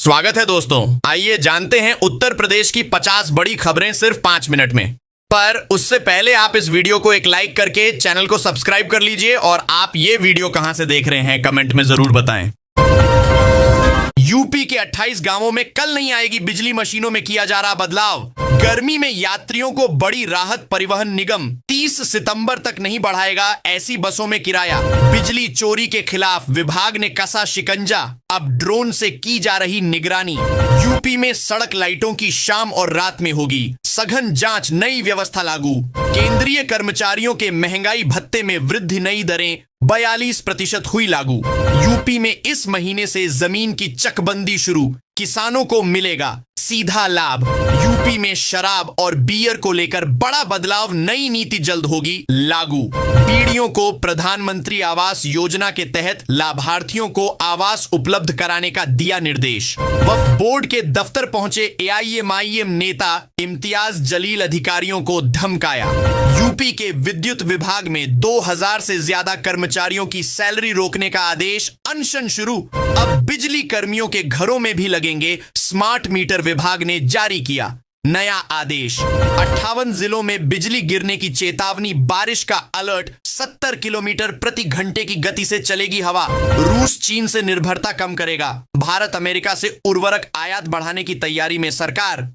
स्वागत है दोस्तों। आइए जानते हैं उत्तर प्रदेश की 50 बड़ी खबरें सिर्फ 5 मिनट में। पर उससे पहले आप इस वीडियो को एक लाइक करके चैनल को सब्सक्राइब कर लीजिए और आप ये वीडियो कहां से देख रहे हैं कमेंट में जरूर बताएं। यूपी के 28 गांवों में कल नहीं आएगी बिजली, मशीनों में किया जा रहा बदलाव। गर्मी में यात्रियों को बड़ी राहत, परिवहन निगम 30 सितंबर तक नहीं बढ़ाएगा ऐसी बसों में किराया। बिजली चोरी के खिलाफ विभाग ने कसा शिकंजा, अब ड्रोन से की जा रही निगरानी। यूपी में सड़क लाइटों की शाम और रात में होगी सघन जांच, नई व्यवस्था लागू। केंद्रीय कर्मचारियों के महंगाई भत्ते में वृद्धि, नई दरें 42% हुई लागू। यूपी में इस महीने से जमीन की चकबंदी शुरू, किसानों को मिलेगा सीधा लाभ। यूपी में शराब और बियर को लेकर बड़ा बदलाव, नई नीति जल्द होगी लागू। पीढ़ियों को प्रधानमंत्री आवास योजना के तहत लाभार्थियों को आवास उपलब्ध कराने का दिया निर्देश। वक्फ बोर्ड के दफ्तर पहुंचे एआईएमआईएम नेता इम्तियाज जलील, अधिकारियों को धमकाया। यूपी के विद्युत विभाग में 2000 से ज्यादा कर्मचारियों की सैलरी रोकने का आदेश, अनशन शुरू। अब बिजली कर्मियों के घरों में भी लगेंगे स्मार्ट मीटर, विभाग ने जारी किया नया आदेश। 58 जिलों में बिजली गिरने की चेतावनी, बारिश का अलर्ट। 70 किलोमीटर प्रति घंटे की गति से चलेगी हवा। रूस चीन से निर्भरता कम करेगा। भारत अमेरिका से उर्वरक आयात बढ़ाने की तैयारी में सरकार।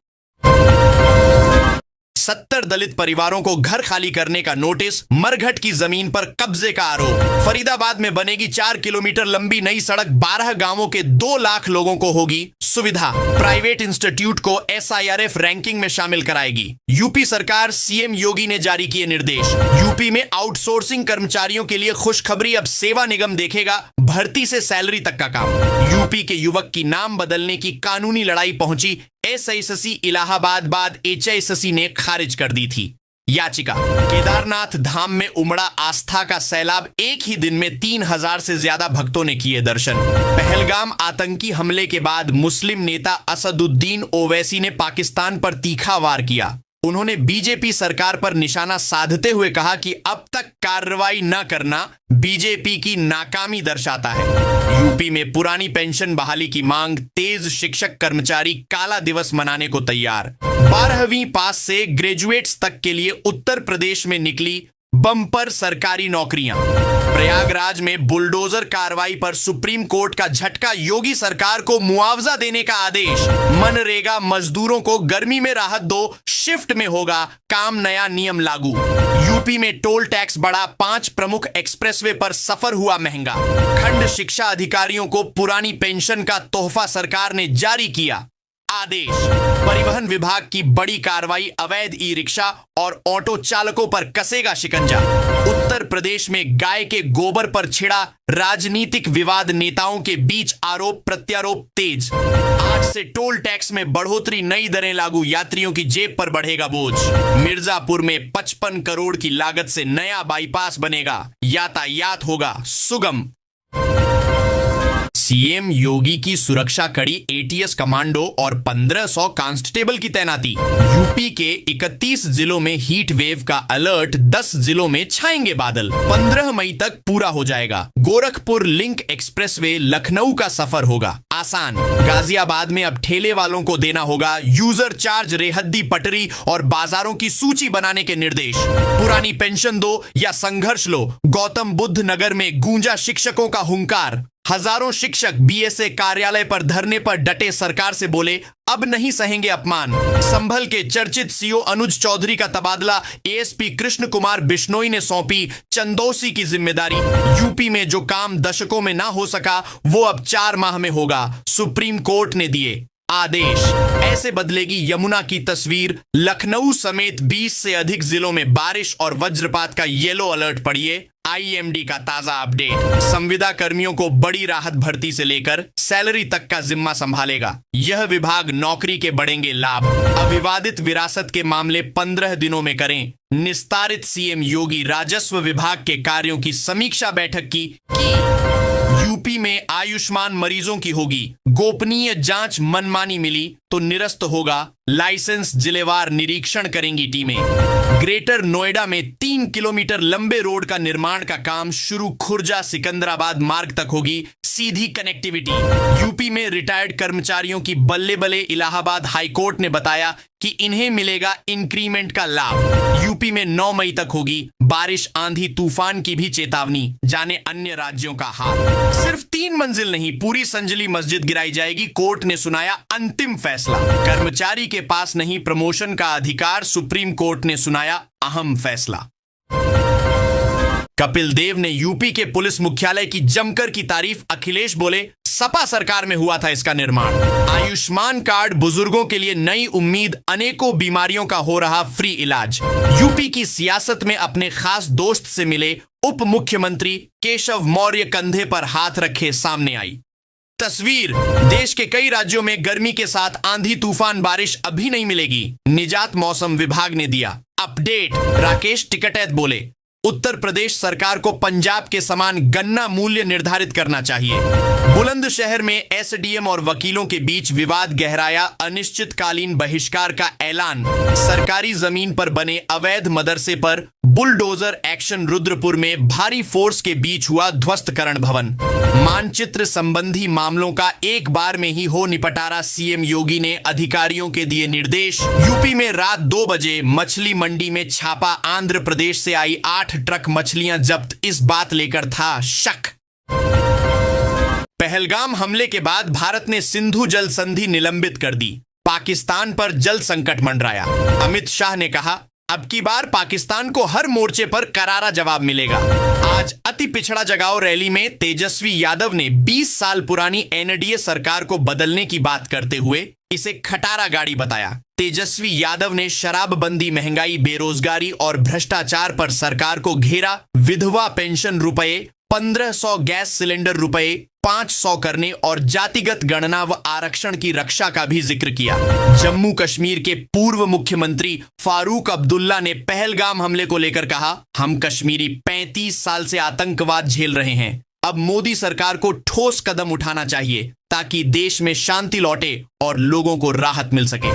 70 दलित परिवारों को घर खाली करने का नोटिस, मरघट की जमीन पर कब्जे का आरोप। फरीदाबाद में बनेगी 4 किलोमीटर लंबी नई सड़क, 12 गांवों के 2 लाख लोगों को होगी सुविधा। प्राइवेट इंस्टीट्यूट को एसआईआरएफ रैंकिंग में शामिल कराएगी। यूपी सरकार, सीएम योगी ने जारी किए निर्देश। यूपी में आउटसोर्सिंग कर्मचारियों के लिए खुशखबरी, अब सेवा निगम देखेगा भर्ती से सैलरी तक का काम। यूपी के युवक की नाम बदलने की कानूनी लड़ाई पहुंची एसआईसीसी इलाहाबाद, बाद एचआईसीसी ने खारिज कर दी थी याचिका। केदारनाथ धाम में उमड़ा आस्था का सैलाब, एक ही दिन में 3000 से ज्यादा भक्तों ने किए दर्शन। पहलगाम आतंकी हमले के बाद मुस्लिम नेता असदुद्दीन ओवैसी ने पाकिस्तान पर तीखा वार किया। उन्होंने बीजेपी सरकार पर निशाना साधते हुए कहा कि अब तक कार्रवाई न करना बीजेपी की नाकामी दर्शाता है। यूपी में पुरानी पेंशन बहाली की मांग तेज, शिक्षक कर्मचारी काला दिवस मनाने को तैयार। 12वीं पास से ग्रेजुएट्स तक के लिए उत्तर प्रदेश में निकली बम्पर सरकारी नौकरियां। प्रयागराज में बुलडोजर कार्रवाई पर सुप्रीम कोर्ट का झटका, योगी सरकार को मुआवजा देने का आदेश। मनरेगा मजदूरों को गर्मी में राहत दो, शिफ्ट में होगा काम, नया नियम लागू। यूपी में टोल टैक्स बढ़ा, 5 प्रमुख एक्सप्रेसवे पर सफर हुआ महंगा। खंड शिक्षा अधिकारियों को पुरानी पेंशन का तोहफा सरकार ने जारी किया आदेश। परिवहन विभाग की बड़ी कार्रवाई, अवैध ई रिक्शा और ऑटो चालकों पर कसेगा शिकंजा। उत्तर प्रदेश में गाय के गोबर पर छिड़ा राजनीतिक विवाद, नेताओं के बीच आरोप प्रत्यारोप तेज। आज से टोल टैक्स में बढ़ोतरी, नई दरें लागू, यात्रियों की जेब पर बढ़ेगा बोझ। मिर्जापुर में 55 करोड़ की लागत से नया बाईपास बनेगा, यातायात होगा सुगम। सीएम योगी की सुरक्षा कड़ी, एटीएस कमांडो और 1500 कांस्टेबल की तैनाती। यूपी के 31 जिलों में हीट वेव का अलर्ट, 10 जिलों में छाएंगे बादल। 15 मई तक पूरा हो जाएगा गोरखपुर लिंक एक्सप्रेसवे, लखनऊ का सफर होगा आसान। गाजियाबाद में अब ठेले वालों को देना होगा यूजर चार्ज, रेहद्दी पटरी और बाजारों की सूची बनाने के निर्देश। पुरानी पेंशन दो या संघर्ष लो, गौतम बुद्ध नगर में गूंजा शिक्षकों का हुंकार। हजारों शिक्षक बीएसए कार्यालय पर धरने पर डटे, सरकार से बोले अब नहीं सहेंगे अपमान। संभल के चर्चित सीओ अनुज चौधरी का तबादला एएसपी कृष्ण कुमार बिश्नोई ने सौंपी चंदौसी की जिम्मेदारी। यूपी में जो काम दशकों में ना हो सका वो अब 4 माह में होगा, सुप्रीम कोर्ट ने दिए आदेश। ऐसे बदलेगी यमुना की तस्वीर। लखनऊ समेत 20 से अधिक जिलों में बारिश और वज्रपात का येलो अलर्ट, पढ़िए आईएमडी का ताजा अपडेट। संविदा कर्मियों को बड़ी राहत, भर्ती से लेकर सैलरी तक का जिम्मा संभालेगा यह विभाग, नौकरी के बढ़ेंगे लाभ। अविवादित विरासत के मामले 15 दिनों में करें निस्तारित, सीएम योगी। राजस्व विभाग के कार्यों की समीक्षा बैठक की। यूपी में आयुष्मान मरीजों की होगी गोपनीय जांच, मनमानी मिली तो निरस्त होगा लाइसेंस, जिलेवार निरीक्षण करेंगी टीमें। ग्रेटर नोएडा में 3 किलोमीटर लंबे रोड का निर्माण का काम शुरू, खुर्जा सिकंदराबाद मार्ग तक होगी सीधी कनेक्टिविटी। यूपी में रिटायर्ड कर्मचारियों की बल्ले बल्ले, इलाहाबाद हाईकोर्ट ने बताया कि इन्हें मिलेगा इंक्रीमेंट का लाभ। यूपी में 9 मई तक होगी बारिश, आंधी तूफान की भी चेतावनी, जाने अन्य राज्यों का हाल। सिर्फ 3 मंजिल नहीं, पूरी संजली मस्जिद गिराई जाएगी, कोर्ट ने सुनाया अंतिम फैसला। कर्मचारी के पास नहीं प्रमोशन का अधिकार, सुप्रीम कोर्ट ने सुनाया अहम फैसला। कपिल देव ने यूपी के पुलिस मुख्यालय की जमकर की तारीफ, अखिलेश बोले सपा सरकार में हुआ था इसका निर्माण। आयुष्मान कार्ड बुजुर्गों के लिए नई उम्मीद, अनेकों बीमारियों का हो रहा फ्री इलाज। यूपी की सियासत में अपने खास दोस्त से मिले उप मुख्यमंत्री केशव मौर्य, कंधे पर हाथ रखे सामने आई तस्वीर। देश के कई राज्यों में गर्मी के साथ आंधी तूफान बारिश अभी नहीं मिलेगी, निजात मौसम विभाग ने दिया अपडेट। राकेश टिकैत बोले उत्तर प्रदेश सरकार को पंजाब के समान गन्ना मूल्य निर्धारित करना चाहिए। बुलंदशहर में एसडीएम और वकीलों के बीच विवाद गहराया, अनिश्चितकालीन बहिष्कार का ऐलान। सरकारी जमीन पर बने अवैध मदरसे पर बुलडोजर एक्शन, रुद्रपुर में भारी फोर्स के बीच हुआ ध्वस्तकरण भवन। मानचित्र संबंधी मामलों का एक बार में ही हो निपटारा, सीएम योगी ने अधिकारियों के दिए निर्देश। यूपी में रात 2 बजे मछली मंडी में छापा, आंध्र प्रदेश से आई 8 ट्रक मछलियां जब्त, इस बात लेकर था शक। पहलगाम हमले के बाद भारत ने सिंधु जल संधि निलंबित कर दी, पाकिस्तान पर जल संकट मंडराया। अमित शाह ने कहा अब की बार पाकिस्तान को हर मोर्चे पर करारा जवाब मिलेगा। आज अति पिछड़ा जगाओ रैली में तेजस्वी यादव ने 20 साल पुरानी एनडीए सरकार को बदलने की बात करते हुए इसे खटारा गाड़ी बताया। तेजस्वी यादव ने शराबबंदी, महंगाई, बेरोजगारी और भ्रष्टाचार पर सरकार को घेरा। विधवा पेंशन रुपए, 1500 गैस सिलेंडर रुपए 500 करने और जातिगत गणना व आरक्षण की रक्षा का भी जिक्र किया। जम्मू कश्मीर के पूर्व मुख्यमंत्री फारूक अब्दुल्ला ने पहलगाम हमले को लेकर कहा हम कश्मीरी 35 साल से आतंकवाद झेल रहे हैं, अब मोदी सरकार को ठोस कदम उठाना चाहिए ताकि देश में शांति लौटे और लोगों को राहत मिल सके।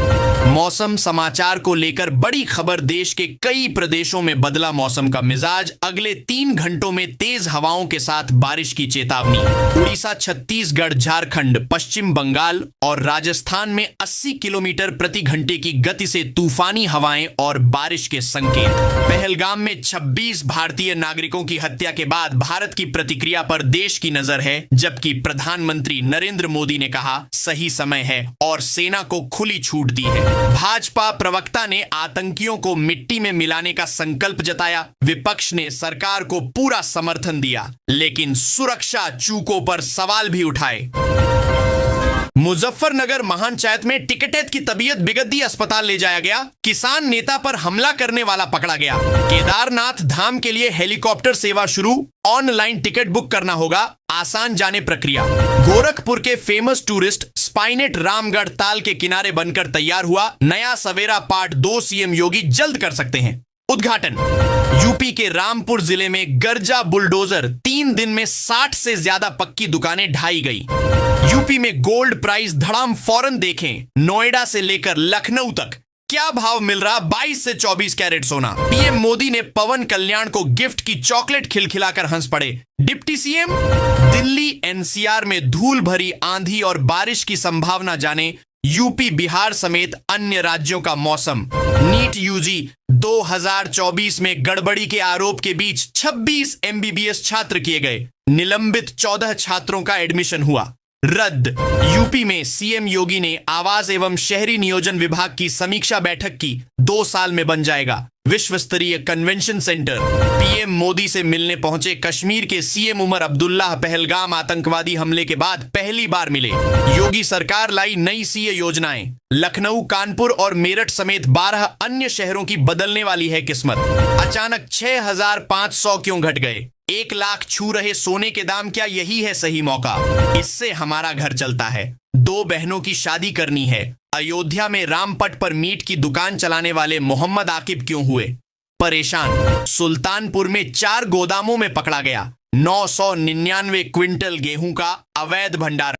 मौसम समाचार को लेकर बड़ी खबर, देश के कई प्रदेशों में बदला मौसम का मिजाज, अगले 3 घंटों में तेज हवाओं के साथ बारिश की चेतावनी। उड़ीसा, छत्तीसगढ़, झारखंड, पश्चिम बंगाल और राजस्थान में 80 किलोमीटर प्रति घंटे की गति से तूफानी हवाएं और बारिश के संकेत। पहलगाम में 26 भारतीय नागरिकों की हत्या के बाद भारत की प्रतिक्रिया पर देश की नजर है, जबकि प्रधानमंत्री नरेंद्र मोदी ने कहा सही समय है और सेना को खुली छूट दी है। भाजपा प्रवक्ता ने आतंकियों को मिट्टी में मिलाने का संकल्प जताया। विपक्ष ने सरकार को पूरा समर्थन दिया, लेकिन सुरक्षा चूकों पर सवाल भी उठाए। मुजफ्फरनगर महानचायत में टिकैत की तबीयत बिगड़ी, अस्पताल ले जाया गया। किसान नेता पर हमला करने वाला पकड़ा गया। केदारनाथ धाम के लिए हेलीकॉप्टर सेवा शुरू, ऑनलाइन टिकट बुक करना होगा, आसान जाने प्रक्रिया। गोरखपुर के फेमस टूरिस्ट स्पाइनेट रामगढ़ ताल के किनारे बनकर तैयार हुआ। नया सवेरा पार्ट 2 सीएम योगी जल्द कर सकते हैं उद्घाटन। यूपी के रामपुर जिले में गर्जा बुलडोजर, 3 दिन में 60 से ज्यादा पक्की दुकानें ढाई गई। यूपी में गोल्ड प्राइस धड़ाम, फौरन देखें। नोएडा से लेकर लखनऊ तक क्या भाव मिल रहा 22 से 24 कैरेट सोना। पीएम मोदी ने पवन कल्याण को गिफ्ट की चॉकलेट, खिलखिलाकर हंस पड़े डिप्टी सीएम। दिल्ली एनसीआर में धूल भरी आंधी और बारिश की संभावना, जाने यूपी, बिहार समेत अन्य राज्यों का मौसम। नीट यूजी 2024 में गड़बड़ी के आरोप के बीच 26 एमबीबीएस छात्र किए गए, निलंबित 14 छात्रों का एडमिशन हुआ रद्द। यूपी में सीएम योगी ने आवास एवं शहरी नियोजन विभाग की समीक्षा बैठक की, 2 साल में बन जाएगा विश्व स्तरीय कन्वेंशन सेंटर। पीएम मोदी से मिलने पहुंचे कश्मीर के सीएम उमर अब्दुल्ला, पहलगाम आतंकवादी हमले के बाद पहली बार मिले। योगी सरकार लाई नई सीए योजनाएं, लखनऊ, कानपुर और मेरठ समेत 12 अन्य शहरों की बदलने वाली है किस्मत। अचानक 6500 क्यों घट गए? 1 लाख छू रहे सोने के दाम, क्या यही है सही मौका? इससे हमारा घर चलता है। 2 बहनों की शादी करनी है। अयोध्या में रामपट पर मीट की दुकान चलाने वाले मोहम्मद आकिब क्यों हुए परेशान? सुल्तानपुर में 4 गोदामों में पकड़ा गया 999 क्विंटल गेहूं का अवैध भंडारण।